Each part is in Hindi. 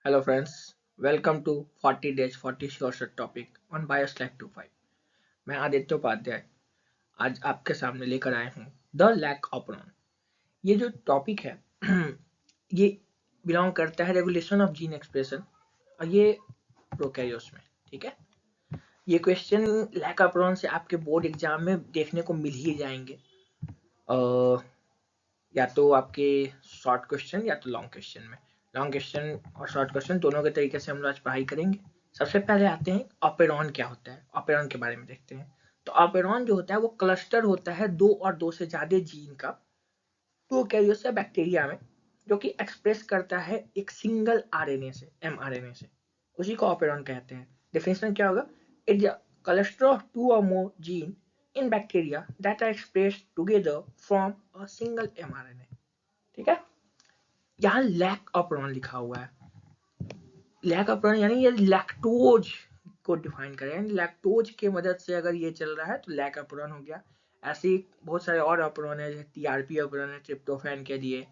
Hello friends, welcome to 40 days 40 short topic on BioSlack 25। मैं आदित्य उपाध्याय आज आपके सामने लेकर आया हूँ द लैक ऑपरॉन। ये जो टॉपिक है ये बिलोंग करता है रेगुलेशन ऑफ जीन एक्सप्रेशन और ये प्रोकैरियोट्स में। ठीक है, ये क्वेश्चन लैक ऑपरॉन से आपके बोर्ड एग्जाम में देखने को मिल ही जाएंगे। या तो आपके शॉर्ट क्वेश्चन या तो लॉन्ग क्वेश्चन में। लॉन्ग क्वेश्चन और शॉर्ट क्वेश्चन दोनों के तरीके से हम लोग आज पढ़ाई करेंगे। सबसे पहले आते हैं ऑपेरॉन क्या होता है, ऑपेरॉन के बारे में देखते हैं। तो ऑपेरॉन जो होता है वो क्लस्टर होता है दो और दो से ज्यादा जीन का प्रोकैरियोट्स या बैक्टीरिया में, जो कि एक्सप्रेस करता है एक सिंगल आरएनए से, एमआरएनए से। उसी को ऑपेरॉन कहते हैं। डेफिनेशन क्या होगा? It's a cluster of two और more gene in bacteria that are expressed together from a single mRNA। ठीक है, यहाँ लैक ऑपरॉन लिखा हुआ है। लैक ऑपरॉन यानी ये लैक्टोज को डिफाइन करें, लैक्टोज की मदद से अगर ये चल रहा है तो लैक ऑपरॉन हो गया। ऐसे ही बहुत सारे और ऑपरॉन है, जैसे टीआरपी ऑपरॉन है ट्रिप्टोफैन के लिए,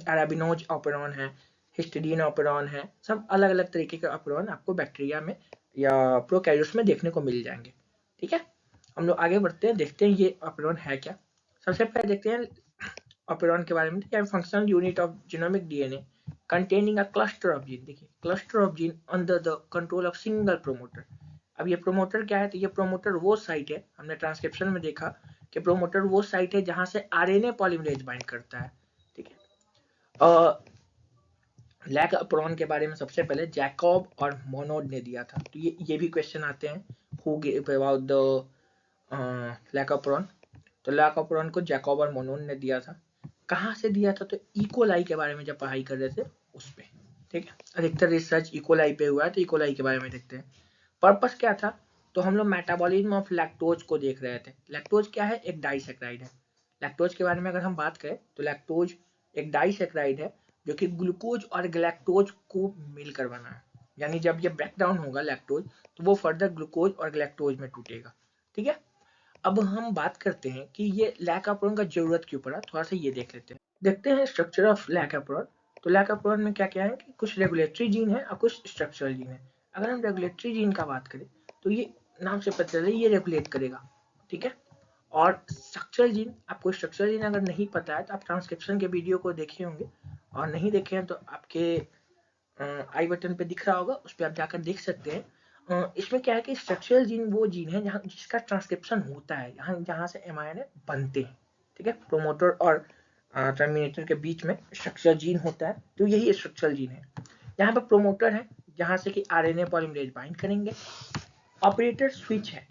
अराबिनोज ऑपरॉन है, हिस्टिडीन ऑपरॉन है। सब अलग अलग तरीके के ऑपरॉन आपको बैक्टीरिया में या प्रोकैरियोट्स में देखने को मिल जाएंगे। ठीक है, हम लोग आगे बढ़ते हैं, देखते हैं ये ऑपरॉन है क्या। सबसे पहले देखते हैं ऑपरॉन के बारे में। Functional unit of genomic DNA containing a cluster of gene। देखिए, cluster of gene under the control of single promoter। अब ये प्रोमोटर क्या है? तो ये प्रोमोटर वो साइट है, हमने ट्रांसक्रिप्शन में देखा कि प्रोमोटर वो साइट है जहां से आरएनए पॉलीमरेज बाइंड करता है। ठीक है, लैक ऑपरॉन के बारे में सबसे पहले जैकब और मोनोड ने दिया था। तो ये भी क्वेश्चन आते हैं, who give about the lac operon. तो लैक ऑपरॉन को जैकब और मोनोड ने दिया था। कहाँ से दिया था? तो इकोलाई के बारे में जब पढ़ाई कर रहे थे उस पे। ठीक है, अधिकतर रिसर्च इकोलाई पे हुआ है, तो इकोलाई के बारे में देखते हैं। पर्पस क्या था? तो हम लोग मेटाबॉलिज्म ऑफ लैक्टोज को देख रहे थे। लैक्टोज क्या है? एक डाइसेक्राइड है। लैक्टोज के बारे में अगर हम बात करें तो लैक्टोज एक डाइसेक्राइड है जो कि ग्लूकोज और गैलेक्टोज को मिलकर बना है। यानी जब ये ब्रेक डाउन होगा लैक्टोज, तो वो फर्दर ग्लूकोज और गैलेक्टोज में टूटेगा। ठीक है, अब हम बात करते हैं कि ये लैक ऑपरॉन का जरूरत क्यों पड़ा। थोड़ा सा ये देख लेते हैं। देखते हैं स्ट्रक्चर ऑफ लैक ऑपरॉन। तो लैक ऑपरॉन में क्या क्या है कि कुछ रेगुलेटरी जीन है और कुछ स्ट्रक्चरल जीन है। अगर हम रेगुलेटरी जीन का बात करें तो ये नाम से पता चले ये रेगुलेट करेगा। ठीक है, और स्ट्रक्चरल जीन, आपको स्ट्रक्चरल जीन अगर नहीं पता है तो आप ट्रांसक्रिप्शन के वीडियो को देखे होंगे, और नहीं देखे हैं तो आपके आई बटन पे दिख रहा होगा, उस पर आप जाकर देख सकते हैं। इसमें क्या है कि स्ट्रक्चरल जीन वो जीन है जहाँ जिसका ट्रांसक्रिप्शन होता है, यहाँ जहाँ से एमआरएनए बनते हैं। ठीक है, प्रोमोटर और टर्मिनेटर के बीच में स्ट्रक्चरल जीन होता है, तो यही स्ट्रक्चरल जीन है। यहाँ पर प्रोमोटर है जहाँ से कि आरएनए पॉलीमरेज बाइंड करेंगे। ऑपरेटर स्विच है।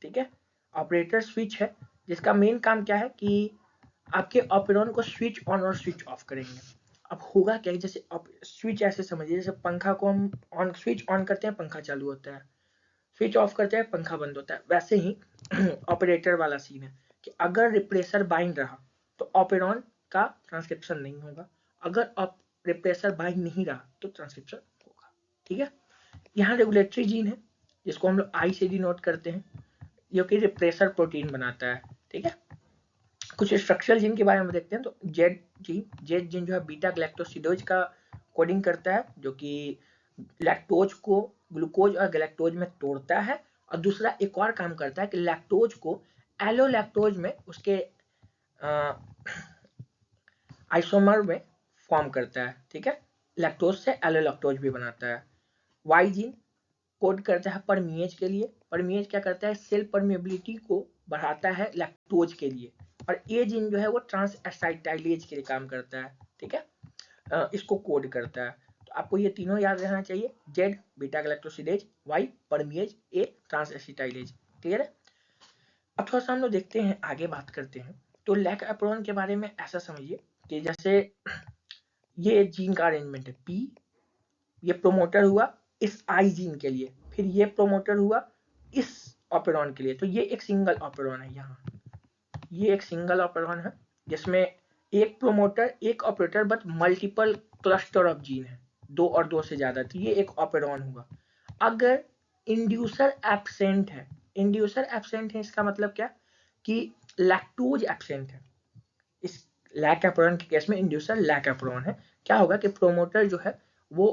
ठीक है, ऑपरेटर स्विच है जिसका मेन काम क्या है कि आपके ऑपरेरॉन को स्विच ऑन और स्विच ऑफ करेंगे। अब होगा क्या, जैसे स्विच ऐसे समझिए, जैसे पंखा को हम ऑन स्विच ऑन करते हैं पंखा चालू होता है, स्विच ऑफ करते हैं पंखा बंद होता है। वैसे ही ऑपरेटर वाला सीन है कि अगर रिप्रेसर बाइंड रहा तो ऑपरेरॉन का ट्रांसक्रिप्शन नहीं होगा, अगर रिप्रेसर बाइंड नहीं रहा तो ट्रांसक्रिप्शन होगा। ठीक है, यहाँ रेगुलेटरी जीन है जिसको हम लोग आई से डिनोट करते हैं, जो कि रिप्रेसर प्रोटीन बनाता है। ठीक है, कुछ स्ट्रक्चरल जीन के बारे में देखते हैं। तो जेड जीन जो है बीटा गैलेक्टोसिडोज का कोडिंग करता है, जो कि लैक्टोज को ग्लूकोज और गैलेक्टोज में तोड़ता है। और दूसरा एक और काम करता है कि लैक्टोज को एलोलैक्टोज में उसके आइसोमर में फॉर्म करता है। ठीक है, लैक्टोज से एलोलैक्टोज भी बनाता है। वाई जीन कोड करता है परमिएज के लिए। परमिएज क्या करता है? सेल परमिएबिलिटी को बढ़ाता है लैक्टोज के लिए। और ए जीन जो है वो ट्रांस एसाइटाइलेज के लिए काम करता है। ठीक है, इसको कोड करता है। तो आपको ये तीनों याद रहना चाहिए, Z beta galactosidase, Y permease, A trans acetylase. Clear है? अब थोड़ा सा हम लोग देखते हैं, आगे बात करते हैं। तो लैक ऑपरेरॉन के बारे में ऐसा समझिए कि जैसे ये जीन का अरेंजमेंट है, पी, ये प्रोमोटर हुआ इस आई जीन के लिए, फिर ये प्रोमोटर हुआ इस ऑपरेरॉन के लिए। तो ये एक सिंगल ऑपरेरॉन है। यहाँ ये एक सिंगल ऑपरेरॉन है जिसमें एक प्रोमोटर एक operator but multiple cluster of gene है, दो और दो से ज्यादा, तो ये एक ऑपरेरॉन हुआ। अगर इंड्यूसर एब्सेंट है, इंड्यूसर एब्सेंट है इसका मतलब क्या कि लैक्टोज एब्सेंट है। इस लैक ऑपरेरॉन के केस में इंड्यूसर लैक ऑपरेरॉन है, क्या होगा कि प्रोमोटर जो है वो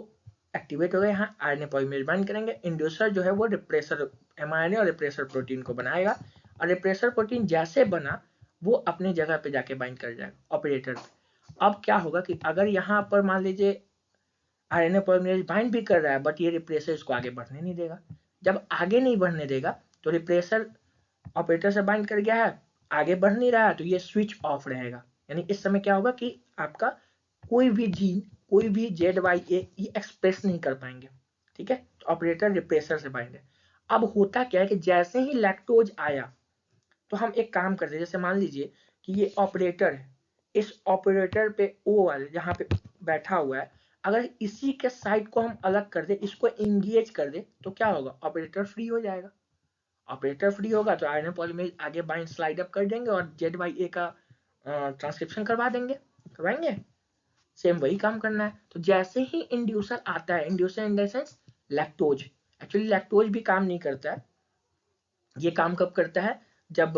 एक्टिवेट हो गए, यहाँ आरएनए पॉलीमरेज बाइंड करेंगे, इंड्यूसर जो है वो रिप्रेसर एमआरएनए और रिप्रेसर प्रोटीन को बनाएगा, और रिप्रेसर प्रोटीन जैसे बना वो अपनी जगह पे जाके बाइंड कर जाएगा ऑपरेटर पे। अब क्या होगा कि अगर यहाँ पर मान लीजिए आरएनए पॉलीमरेज बाइंड भी कर रहा है बट ये रिप्रेसर इसको आगे बढ़ने नहीं देगा, जब आगे नहीं बढ़ने देगा तो रिप्रेसर ऑपरेटर से बाइंड कर गया है, आगे बढ़ नहीं रहा है, तो ये स्विच ऑफ रहेगा। यानी इस समय क्या होगा कि आपका कोई भी जीन, कोई भी ZYA ये एक्सप्रेस नहीं कर पाएंगे, ठीक है। तो ऑपरेटर रिप्रेसर से बाइंड है। अब होता क्या है कि जैसे ही लैक्टोज आया तो हम एक काम करते हैं, जैसे मान लीजिए कि ये ऑपरेटर है, इस ऑपरेटर पे ओ वाले जहाँ पे बैठा हुआ है, अगर इसी के साइड को हम अलग कर दे, इसको इंगेज कर दे, तो क्या होगा, ऑपरेटर फ्री हो जाएगा। ऑपरेटर फ्री होगा तो आरएनए पॉलीमरेज आगे बाइंड स्लाइड अप कर देंगे और ZYA का ट्रांसक्रिप्शन करवा देंगे, करवाएंगे। सेम वही काम करना है। तो जैसे ही इंड्यूसर आता है, inducer in the sense lactose, actually lactose भी काम नहीं करता है, ये काम कब करता है, जब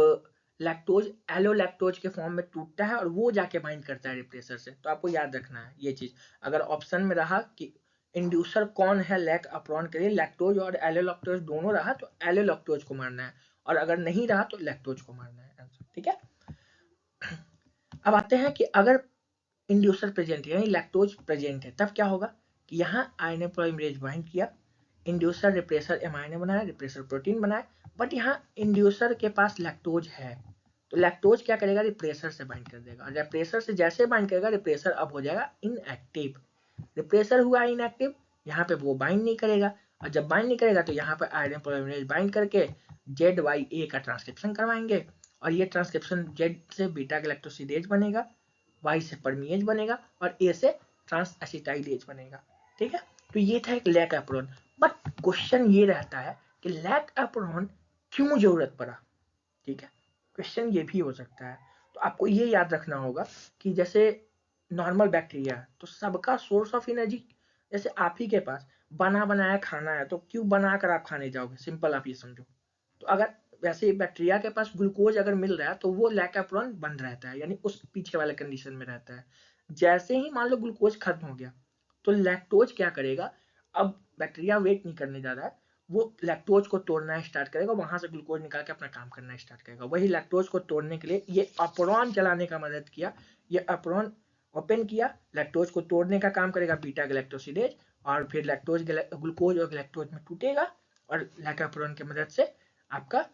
लैक्टोज एलोलैक्टोज के फॉर्म में टूटता है और वो जाके बाइंड करता है रिप्रेसर से। तो आपको याद रखना है ये चीज, अगर ऑप्शन में रहा कि इंड्यूसर कौन है लैक अप्रॉन के लिए, लैक्टोज और एलोलैक्टोज दोनों रहा तो एलोलैक्टोज को मारना है, और अगर नहीं रहा तो लैक्टोज को मारना है आंसर, ठीक है। अब आते हैं कि अगर इंड्यूसर प्रेजेंट है यानी लैक्टोज प्रेजेंट है, तब क्या होगा कि यहाँ आरएनए पॉलीमरेज बाइंड किया, इंड्यूसर रिप्रेसर एमआरएनए बनाया, रिप्रेसर प्रोटीन बनाया, बट यहाँ इंड्यूसर के पास लैक्टोज है, तो लैक्टोज क्या करेगा, रिप्रेसर से बाइंड कर देगा, और रिप्रेसर से जैसे बाइंड करेगा रिप्रेसर अब हो जाएगा इनएक्टिव। रिप्रेसर हुआ इनएक्टिव, यहाँ पे वो बाइंड नहीं करेगा, और जब बाइंड नहीं करेगा तो यहाँ पर आरएनए पॉलीमरेज बाइंड करके ZYA का ट्रांसक्रिप्शन करवाएंगे, और ये ट्रांसक्रिप्शन Z से बीटा गैलेक्टोसिडेज बनेगा, Y से परमीएज बनेगा, और A से ट्रांस एसिटाइलेज बनेगा, ठीक है। तो ये था एक लैक एप्रोन, बट क्वेश्चन ये रहता है कि लैक एप्रोन क्यों जरूरत पड़ा, ठीक है, क्वेश्चन ये भी हो सकता है। तो आपको ये याद रखना होगा कि जैसे नॉर्मल बैक्टीरिया है तो सबका सोर्स ऑफ एनर्जी, जैसे आप ही के पास बना बनाया खाना है तो क्यों बनाकर आप खाने जाओगे, सिंपल आप ये समझो। तो अगर वैसे बैक्टीरिया के पास ग्लूकोज अगर मिल रहा है तो वो लैक्टोप्रोन बन रहता है, यानी उस पीछे वाले कंडीशन में रहता है। जैसे ही मान लो ग्लूकोज खत्म हो गया तो लैक्टोज क्या करेगा, अब बैक्टीरिया वेट नहीं करने जा रहा है, वो लैक्टोज को तोड़ना स्टार्ट करेगा, वहां से ग्लूकोज निकाल के अपना काम करना स्टार्ट करेगा। वही लैक्टोज को तोड़ने के लिए ये अप्रोन चलाने का मदद किया, ये अप्रोन ओपन किया, लैक्टोज को तोड़ने का काम करेगा बीटा गैलेक्टोसिडेज, और फिर लैक्टोज ग्लूकोज और गैलेक्टोज में टूटेगा, और लैक्टोप्रोन की मदद से आपका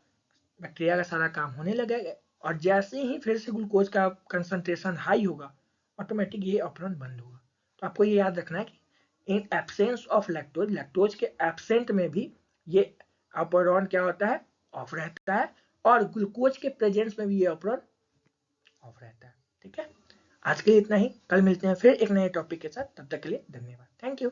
बैक्टीरिया का सारा काम होने लगेगा, और जैसे ही फिर से ग्लूकोज का कंसंट्रेशन हाई होगा ऑटोमेटिक ये ऑपरेशन बंद होगा। तो आपको ये याद रखना है कि in absence of lactose, lactose के एब्सेंट में भी ये ऑपरेशन क्या होता है, ऑफ रहता है, और ग्लूकोज के प्रेजेंस में भी ये ऑपरेशन ऑफ रहता है, ठीक है। आज के लिए इतना ही, कल मिलते हैं फिर एक नए टॉपिक के साथ, तब तक के लिए धन्यवाद, थैंक यू।